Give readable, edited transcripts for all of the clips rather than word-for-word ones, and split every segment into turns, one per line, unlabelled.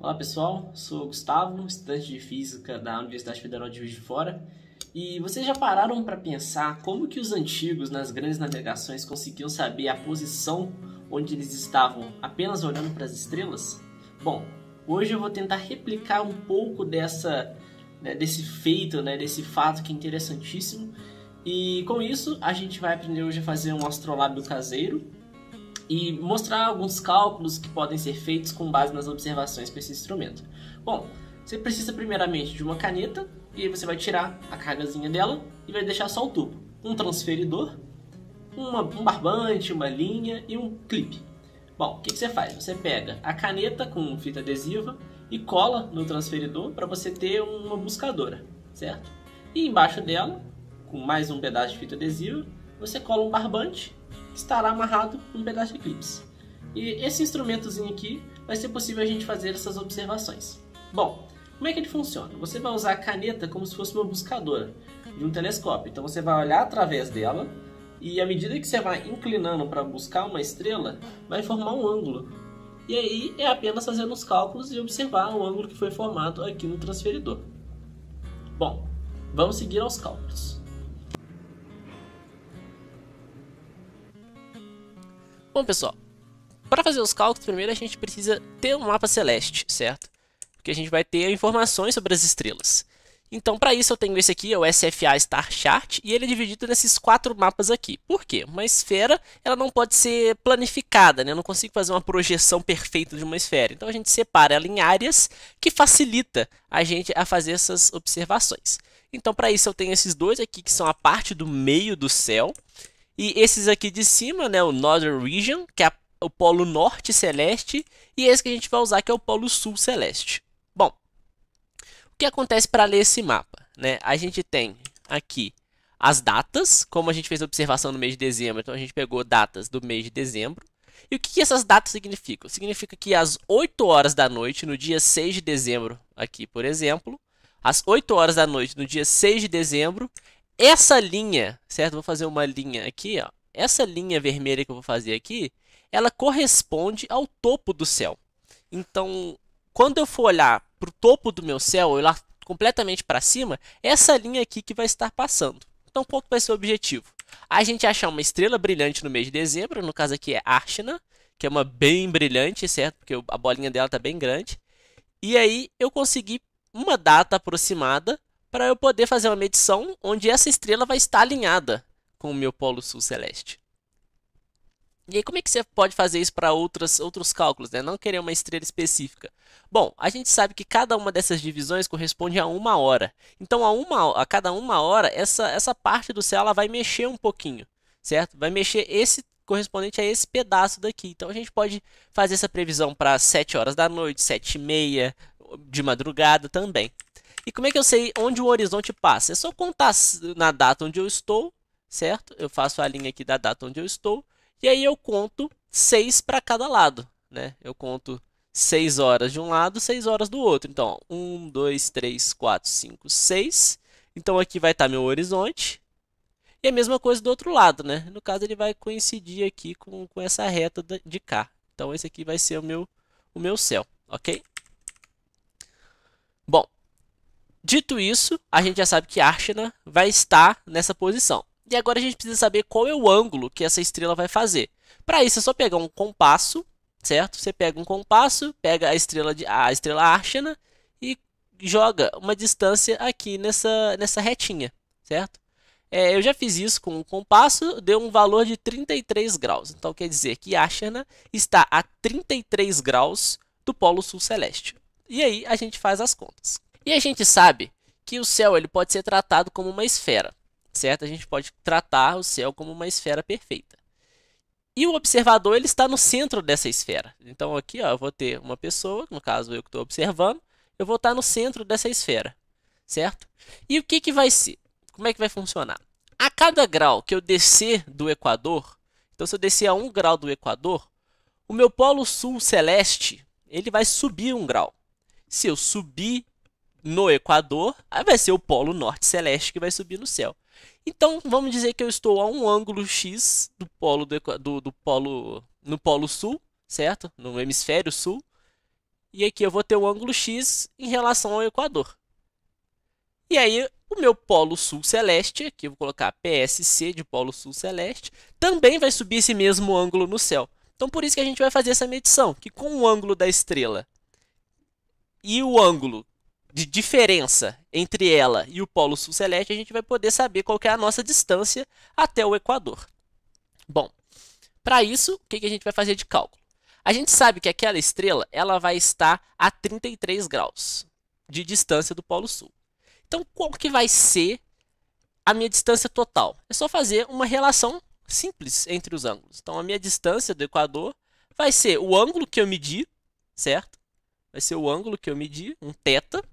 Olá pessoal, sou o Gustavo, estudante de Física da Universidade Federal de Juiz de Fora. E vocês já pararam para pensar como que os antigos nas grandes navegações conseguiam saber a posição onde eles estavam apenas olhando para as estrelas? Bom, hoje eu vou tentar replicar um pouco desse feito, desse fato que é interessantíssimo. E com isso a gente vai aprender hoje a fazer um astrolábio caseiro e mostrar alguns cálculos que podem ser feitos com base nas observações para esse instrumento. Bom, você precisa primeiramente de uma caneta, e aí você vai tirar a cargazinha dela e vai deixar só o tubo. Um transferidor, um barbante, uma linha e um clipe. Bom, o que você faz? Você pega a caneta com fita adesiva e cola no transferidor para você ter uma buscadora, certo? E embaixo dela, com mais um pedaço de fita adesiva, você cola um barbante que estará amarrado num pedaço de clips. E esse instrumentozinho aqui vai ser possível a gente fazer essas observações. Bom, como é que ele funciona? Você vai usar a caneta como se fosse uma buscadora de um telescópio. Então você vai olhar através dela e à medida que você vai inclinando para buscar uma estrela, vai formar um ângulo. E aí é apenas fazendo os cálculos e observar o ângulo que foi formado aqui no transferidor. Bom, vamos seguir aos cálculos. Bom, pessoal, para fazer os cálculos, primeiro a gente precisa ter um mapa celeste, certo? Porque a gente vai ter informações sobre as estrelas. Então, para isso eu tenho esse aqui, é o SFA Star Chart, e ele é dividido nesses 4 mapas aqui. Por quê? Uma esfera, ela não pode ser planificada, né? Eu não consigo fazer uma projeção perfeita de uma esfera. Então a gente separa ela em áreas que facilita a gente a fazer essas observações. Então, para isso eu tenho esses dois aqui, que são a parte do meio do céu. E esses aqui de cima, né, o Northern Region, que é o polo norte celeste, e esse que a gente vai usar, que é o polo sul celeste. Bom, o que acontece para ler esse mapa? Né? A gente tem aqui as datas, como a gente fez a observação no mês de dezembro, então a gente pegou datas do mês de dezembro. E o que essas datas significam? Significa que às 8 horas da noite, no dia 6 de dezembro, aqui por exemplo, às 8 horas da noite, no dia 6 de dezembro, essa linha, certo? Vou fazer uma linha aqui, ó. Essa linha vermelha que eu vou fazer aqui, ela corresponde ao topo do céu. Então, quando eu for olhar para o topo do meu céu, olhar completamente para cima, essa linha aqui que vai estar passando. Então, qual que vai ser o objetivo? A gente achar uma estrela brilhante no mês de dezembro, no caso aqui é Archna, que é uma bem brilhante, certo? Porque a bolinha dela está bem grande. E aí, eu consegui uma data aproximada para eu poder fazer uma medição onde essa estrela vai estar alinhada com o meu polo sul celeste. E aí, como é que você pode fazer isso para outros cálculos, né? Não querer uma estrela específica. Bom, a gente sabe que cada uma dessas divisões corresponde a 1 hora. Então, a cada 1 hora, essa parte do céu ela vai mexer um pouquinho, certo? Vai mexer esse correspondente a esse pedaço daqui. Então, a gente pode fazer essa previsão para 7 horas da noite, 7h30, de madrugada também. E como é que eu sei onde o horizonte passa? É só contar na data onde eu estou, certo? Eu faço a linha aqui da data onde eu estou. E aí eu conto 6 para cada lado, né? Eu conto 6 horas de um lado, 6 horas do outro. Então, 1, 2, 3, 4, 5, 6. Então aqui vai estar meu horizonte. E a mesma coisa do outro lado, né? No caso ele vai coincidir aqui com essa reta de cá. Então esse aqui vai ser o meu céu, ok? Bom, dito isso, a gente já sabe que Archna vai estar nessa posição. E agora a gente precisa saber qual é o ângulo que essa estrela vai fazer. Para isso é só pegar um compasso, certo? Você pega um compasso, pega a estrela Archna e joga uma distância aqui nessa retinha, certo? Eu já fiz isso com um compasso, deu um valor de 33 graus. Então quer dizer que Archna está a 33 graus do polo sul celeste. E aí a gente faz as contas. E a gente sabe que o céu ele pode ser tratado como uma esfera, certo? A gente pode tratar o céu como uma esfera perfeita. E o observador ele está no centro dessa esfera. Então aqui ó, eu vou ter uma pessoa, no caso eu que estou observando, eu vou estar no centro dessa esfera, certo? E o que vai ser? Como é que vai funcionar? A cada grau que eu descer do equador, então se eu descer a 1 grau do equador, o meu polo sul celeste ele vai subir 1 grau. Se eu subir no equador, aí vai ser o polo norte celeste que vai subir no céu. Então, vamos dizer que eu estou a um ângulo X do polo no polo sul, certo? No hemisfério sul. e aqui eu vou ter o ângulo x em relação ao Equador. E aí, o meu polo sul celeste, aqui eu vou colocar PSC de polo sul celeste, também vai subir esse mesmo ângulo no céu. Então, por isso que a gente vai fazer essa medição, que com o ângulo da estrela e o ângulo de diferença entre ela e o polo sul celeste, a gente vai poder saber qual que é a nossa distância até o Equador. Bom, para isso, o que a gente vai fazer de cálculo? A gente sabe que aquela estrela ela vai estar a 33 graus de distância do polo sul. Então, qual que vai ser a minha distância total? É só fazer uma relação simples entre os ângulos. Então, a minha distância do Equador vai ser o ângulo que eu medi, certo? Vai ser o ângulo que eu medi, um θ,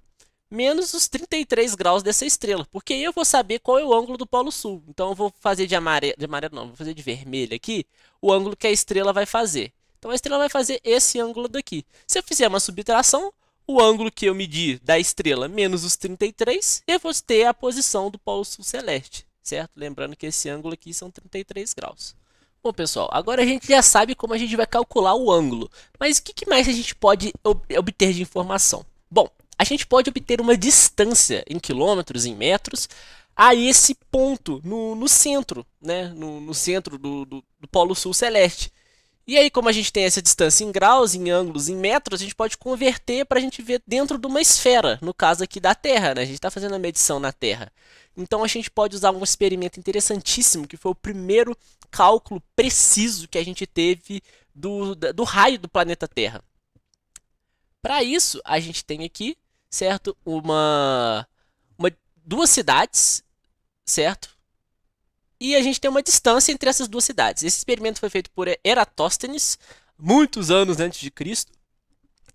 menos os 33 graus dessa estrela. Porque aí eu vou saber qual é o ângulo do Polo Sul. Então, eu vou fazer de amarelo não, vou fazer de vermelho aqui, o ângulo que a estrela vai fazer. Então, a estrela vai fazer esse ângulo daqui. Se eu fizer uma subtração, o ângulo que eu medi da estrela menos os 33, eu vou ter a posição do Polo Sul celeste, certo? Lembrando que esse ângulo aqui são 33 graus. Bom, pessoal, agora a gente já sabe como a gente vai calcular o ângulo. Mas o que mais a gente pode obter de informação? Bom, a gente pode obter uma distância em quilômetros, em metros, a esse ponto no centro, né? No centro do Polo Sul celeste. E aí, como a gente tem essa distância em graus, em ângulos, em metros, a gente pode converter para a gente ver dentro de uma esfera, no caso aqui da Terra, né? A gente está fazendo a medição na Terra. Então, a gente pode usar um experimento interessantíssimo, que foi o primeiro cálculo preciso que a gente teve do raio do planeta Terra. Para isso, a gente tem aqui, certo, duas cidades, certo? E a gente tem uma distância entre essas duas cidades. Esse experimento foi feito por Eratóstenes, muitos anos antes de Cristo.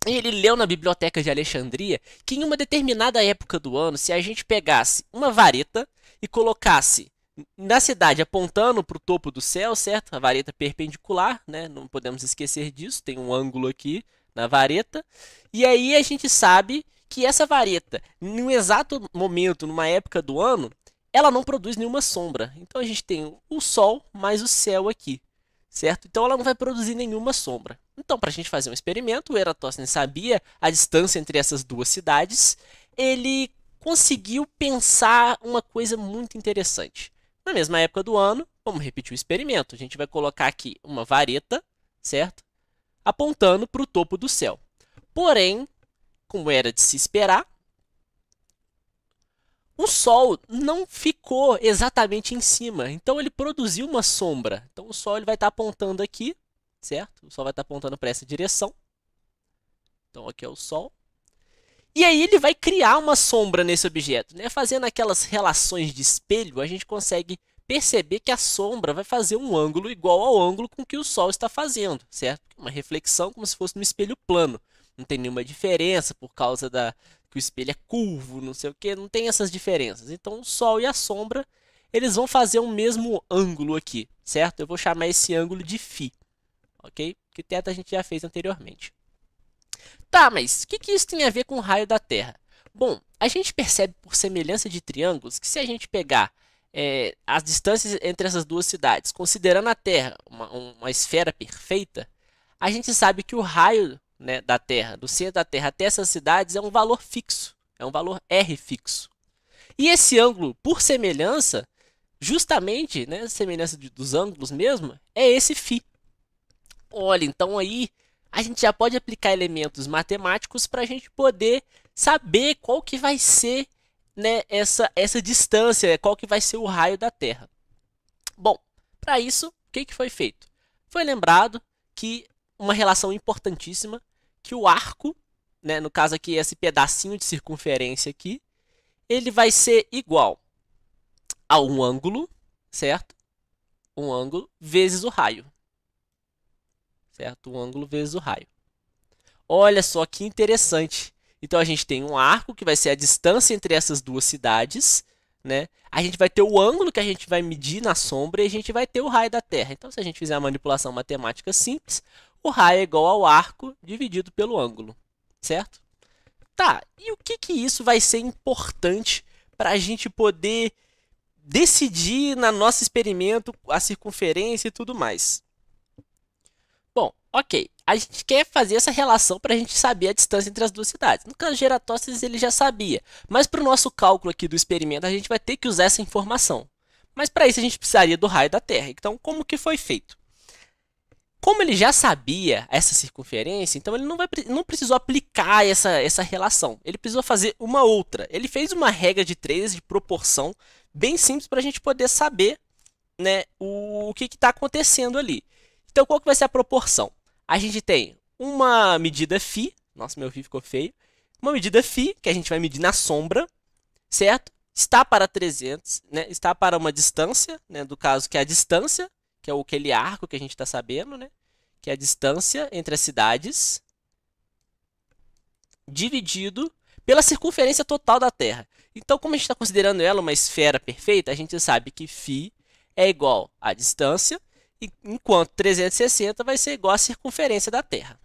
E ele leu na Biblioteca de Alexandria que em uma determinada época do ano, se a gente pegasse uma vareta e colocasse na cidade apontando para o topo do céu, certo? A vareta perpendicular, né? Não podemos esquecer disso, tem um ângulo aqui na vareta. E aí a gente sabe que essa vareta, num exato momento, numa época do ano, ela não produz nenhuma sombra. Então a gente tem o Sol mais o céu aqui, certo? Então ela não vai produzir nenhuma sombra. Então, para a gente fazer um experimento, o Eratosthenes sabia a distância entre essas duas cidades. Ele conseguiu pensar uma coisa muito interessante. Na mesma época do ano, vamos repetir o experimento. A gente vai colocar aqui uma vareta, certo? Apontando para o topo do céu. Porém, como era de se esperar, o Sol não ficou exatamente em cima, então ele produziu uma sombra. Então o Sol ele vai estar apontando aqui, certo? O Sol vai estar apontando para essa direção. Então aqui é o Sol. E aí ele vai criar uma sombra nesse objeto, né? Fazendo aquelas relações de espelho, a gente consegue perceber que a sombra vai fazer um ângulo igual ao ângulo com que o Sol está fazendo, certo? Uma reflexão como se fosse no espelho plano. Não tem nenhuma diferença por causa que o espelho é curvo, não sei o que, não tem essas diferenças. Então o Sol e a sombra, eles vão fazer o mesmo ângulo aqui, certo? Eu vou chamar esse ângulo de φ, ok? Que θ a gente já fez anteriormente. Tá, mas o que isso tem a ver com o raio da Terra? Bom, a gente percebe por semelhança de triângulos que se a gente pegar as distâncias entre essas duas cidades, considerando a Terra uma esfera perfeita, a gente sabe que o raio, né, da Terra, do centro da Terra até essas cidades é um valor fixo, é um valor R fixo. E esse ângulo, por semelhança, justamente, né, semelhança dos ângulos mesmo, é esse φ. Olha, então aí a gente já pode aplicar elementos matemáticos para a gente poder saber qual que vai ser, né, essa distância, qual que vai ser o raio da Terra. Bom, para isso, o que foi feito? Foi lembrado que uma relação importantíssima, que o arco, né, no caso aqui esse pedacinho de circunferência aqui, ele vai ser igual a um ângulo, certo? Um ângulo vezes o raio. Certo? Um ângulo vezes o raio. Olha só que interessante. Então a gente tem um arco que vai ser a distância entre essas duas cidades, né? A gente vai ter o ângulo que a gente vai medir na sombra e a gente vai ter o raio da Terra. Então se a gente fizer uma manipulação matemática simples, o raio é igual ao arco dividido pelo ângulo, certo? Tá, e o que isso vai ser importante para a gente poder decidir no nosso experimento a circunferência e tudo mais? Bom, Ok, a gente quer fazer essa relação para a gente saber a distância entre as duas cidades. No caso de Eratóstenes ele já sabia, mas para o nosso cálculo aqui do experimento a gente vai ter que usar essa informação. Mas para isso a gente precisaria do raio da Terra. Então como que foi feito? Como ele já sabia essa circunferência, então ele não precisou aplicar essa relação. Ele precisou fazer uma outra. Ele fez uma regra de 3 de proporção bem simples para a gente poder saber, né, o que está acontecendo ali. Então qual que vai ser a proporção? A gente tem uma medida φ, nossa, meu φ ficou feio, uma medida φ, que a gente vai medir na sombra, certo? Está para 300, né? Está para uma distância, né? Do caso que é a distância, que é aquele arco que a gente está sabendo, né? Que é a distância entre as cidades, dividido pela circunferência total da Terra. Então, como a gente está considerando ela uma esfera perfeita, a gente sabe que φ é igual à distância, enquanto 360 vai ser igual à circunferência da Terra.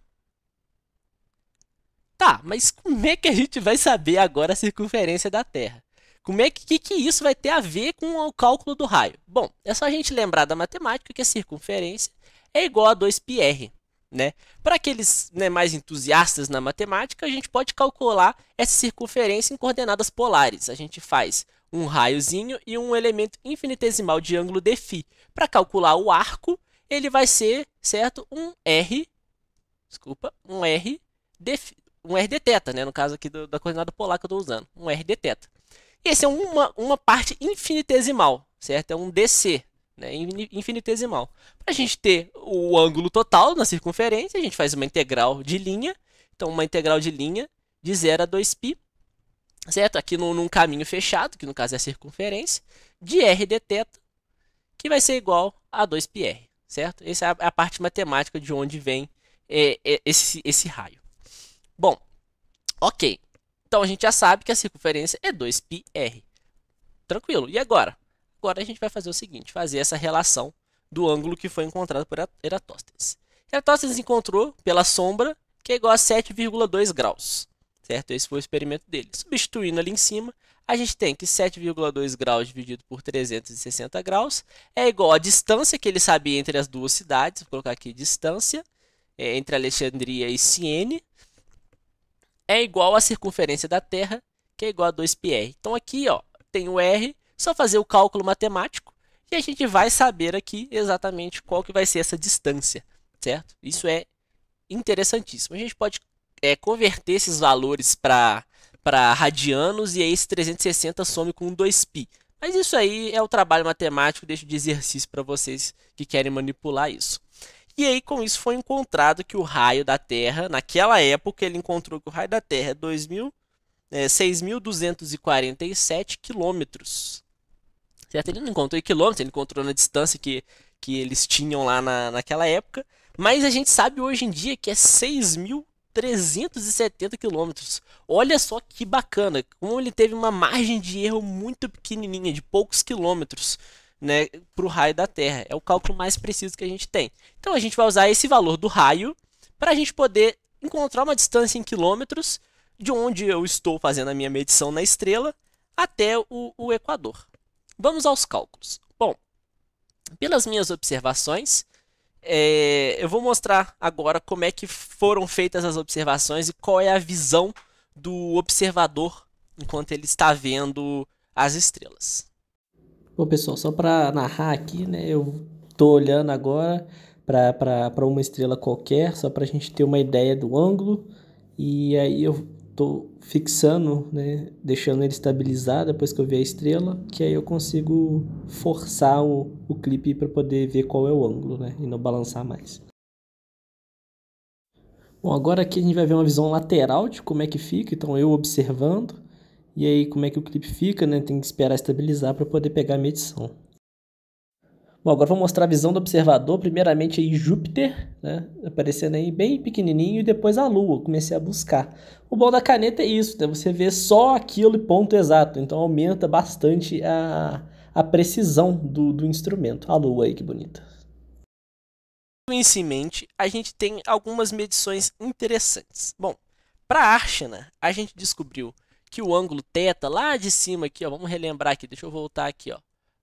Tá, mas como é que a gente vai saber agora a circunferência da Terra? Como é que isso vai ter a ver com o cálculo do raio? Bom, é só a gente lembrar da matemática que a circunferência é igual a 2πr, né? Para aqueles, né, mais entusiastas na matemática, a gente pode calcular essa circunferência em coordenadas polares. A gente faz um raiozinho e um elemento infinitesimal de ângulo de φ. Para calcular o arco, ele vai ser, certo, um r de θ, né? No caso aqui da coordenada polar que eu estou usando, um r de θ. Esse é uma parte infinitesimal, certo? É um dc, né? Infinitesimal. Para a gente ter o ângulo total na circunferência, a gente faz uma integral de linha. Então, uma integral de linha de 0 a 2π, certo? Aqui num caminho fechado, que no caso é a circunferência, de r de θ, que vai ser igual a 2πr, certo? Essa é a parte matemática de onde vem esse raio. Bom, ok. Então a gente já sabe que a circunferência é 2πr. Tranquilo. E agora? Agora a gente vai fazer o seguinte, fazer essa relação do ângulo que foi encontrado por Eratóstenes. Eratóstenes encontrou pela sombra que é igual a 7,2 graus. Certo? Esse foi o experimento dele. Substituindo ali em cima, a gente tem que 7,2 graus dividido por 360 graus é igual à distância que ele sabia entre as duas cidades. Vou colocar aqui distância entre Alexandria e Siene. É igual à circunferência da Terra, que é igual a 2πr. Então aqui, ó, tem o r, só fazer o cálculo matemático e a gente vai saber aqui exatamente qual que vai ser essa distância, certo? Isso é interessantíssimo. A gente pode converter esses valores para radianos e aí esse 360 some com 2π. Mas isso aí é o trabalho matemático, deixo de exercício para vocês que querem manipular isso. E aí, com isso, foi encontrado que o raio da Terra, naquela época, ele encontrou que o raio da Terra é 6.247 quilômetros. Certo? Ele não encontrou em quilômetros, ele encontrou na distância que eles tinham lá naquela época. Mas a gente sabe hoje em dia que é 6.370 quilômetros. Olha só que bacana, como ele teve uma margem de erro muito pequenininha, de poucos quilômetros, né, para o raio da Terra. É o cálculo mais preciso que a gente tem. Então a gente vai usar esse valor do raio para a gente poder encontrar uma distância em quilômetros de onde eu estou fazendo a minha medição na estrela até o Equador. Vamos aos cálculos. Bom, pelas minhas observações, eu vou mostrar agora como é que foram feitas as observações e qual é a visão do observador enquanto ele está vendo as estrelas.
Bom, pessoal, só para narrar aqui, né, eu tô olhando agora para uma estrela qualquer, só para a gente ter uma ideia do ângulo, e aí eu tô fixando, né, deixando ele estabilizar depois que eu ver a estrela, que aí eu consigo forçar o clipe para poder ver qual é o ângulo, né, e não balançar mais. Bom, agora aqui a gente vai ver uma visão lateral de como é que fica, então eu observando. E aí, como é que o clipe fica, né? Tem que esperar estabilizar para poder pegar a medição. Bom, agora vou mostrar a visão do observador. Primeiramente aí Júpiter, né? Aparecendo aí bem pequenininho, e depois a Lua. Comecei a buscar. O bom da caneta é isso, né? Você vê só aquilo e ponto exato. Então aumenta bastante a precisão do instrumento. A Lua aí, que bonita.
Em mente, a gente tem algumas medições interessantes. Bom, para Archana, a gente descobriu que o ângulo θ lá de cima aqui, ó, vamos relembrar aqui, deixa eu voltar aqui, ó.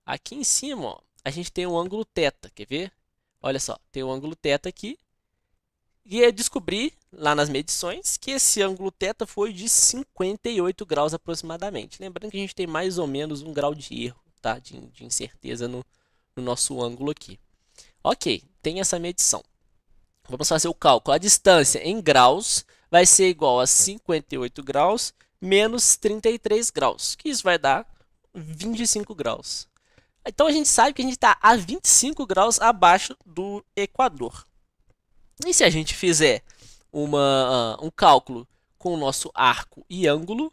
Aqui em cima, ó, a gente tem o ângulo θ, quer ver? Olha só, tem o ângulo θ aqui E eu descobri lá nas medições que esse ângulo θ foi de 58 graus aproximadamente. Lembrando que a gente tem mais ou menos 1 grau de erro, tá? De incerteza no nosso ângulo aqui. Ok, tem essa medição. Vamos fazer o cálculo. A distância em graus vai ser igual a 58 graus menos 33 graus, que isso vai dar 25 graus. Então a gente sabe que a gente está a 25 graus abaixo do Equador. E se a gente fizer um cálculo com o nosso arco e ângulo,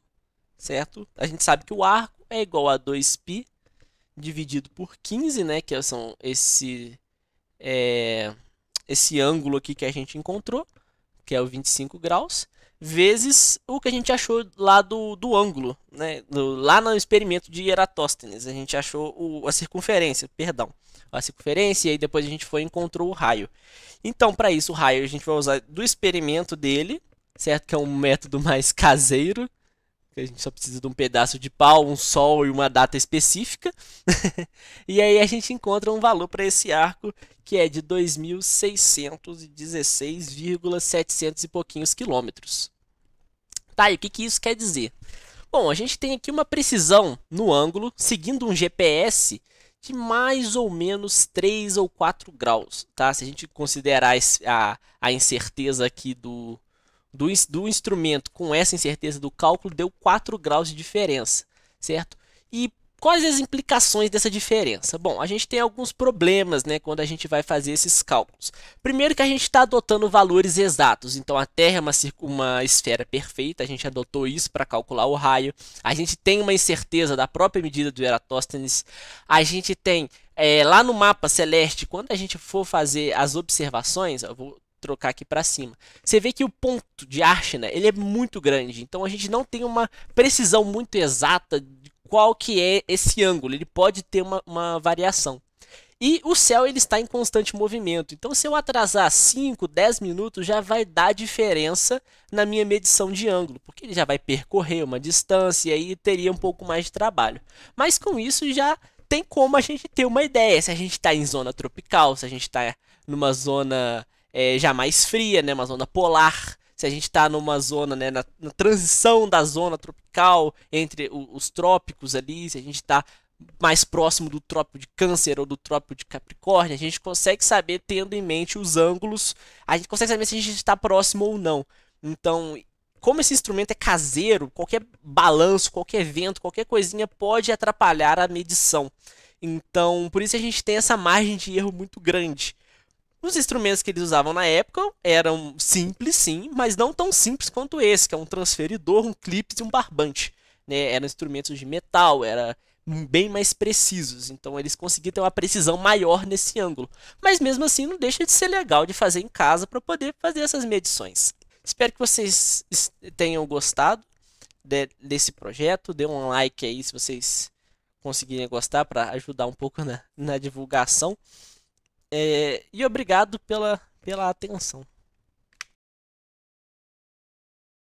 certo? A gente sabe que o arco é igual a 2π dividido por 15, né? Que são esse ângulo aqui que a gente encontrou, que é o 25 graus, vezes o que a gente achou lá do ângulo, né? Lá no experimento de Eratóstenes, a gente achou a circunferência, perdão. A circunferência, e aí depois a gente foi e encontrou o raio. Então, para isso, o raio a gente vai usar do experimento dele, certo? Que é um método mais caseiro, que a gente só precisa de um pedaço de pau, um sol e uma data específica. E aí a gente encontra um valor para esse arco que é de 2.616,700 e pouquinhos quilômetros. Tá, e o que isso quer dizer? Bom, a gente tem aqui uma precisão no ângulo, seguindo um GPS, de mais ou menos 3 ou 4 graus, tá? Se a gente considerar a incerteza aqui do instrumento com essa incerteza do cálculo, deu 4 graus de diferença, certo? E quais as implicações dessa diferença? Bom, a gente tem alguns problemas, né, quando a gente vai fazer esses cálculos. Primeiro que a gente está adotando valores exatos, então a Terra é uma esfera perfeita, a gente adotou isso para calcular o raio, a gente tem uma incerteza da própria medida do Eratóstenes, a gente tem lá no mapa celeste, quando a gente for fazer as observações, eu vou trocar aqui para cima, você vê que o ponto de Archna, ele é muito grande, então a gente não tem uma precisão muito exata de qual que é esse ângulo, ele pode ter uma variação. E o céu ele está em constante movimento, então se eu atrasar 5, 10 minutos já vai dar diferença na minha medição de ângulo, porque ele já vai percorrer uma distância e aí teria um pouco mais de trabalho. Mas com isso já tem como a gente ter uma ideia, se a gente está em zona tropical, se a gente está numa zona já mais fria, né, uma zona polar, se a gente está numa zona, né, na transição da zona tropical entre os trópicos ali, se a gente está mais próximo do trópico de Câncer ou do trópico de Capricórnio, a gente consegue saber, tendo em mente os ângulos, a gente consegue saber se a gente está próximo ou não. Então, como esse instrumento é caseiro, qualquer balanço, qualquer vento, qualquer coisinha pode atrapalhar a medição. Então, por isso a gente tem essa margem de erro muito grande. Os instrumentos que eles usavam na época eram simples, sim, mas não tão simples quanto esse, que é um transferidor, um clipe e um barbante, né? Eram instrumentos de metal, eram bem mais precisos, então eles conseguiam ter uma precisão maior nesse ângulo. Mas mesmo assim não deixa de ser legal de fazer em casa para poder fazer essas medições. Espero que vocês tenham gostado desse projeto, dê um like aí se vocês conseguirem gostar para ajudar um pouco na divulgação. E obrigado pela atenção.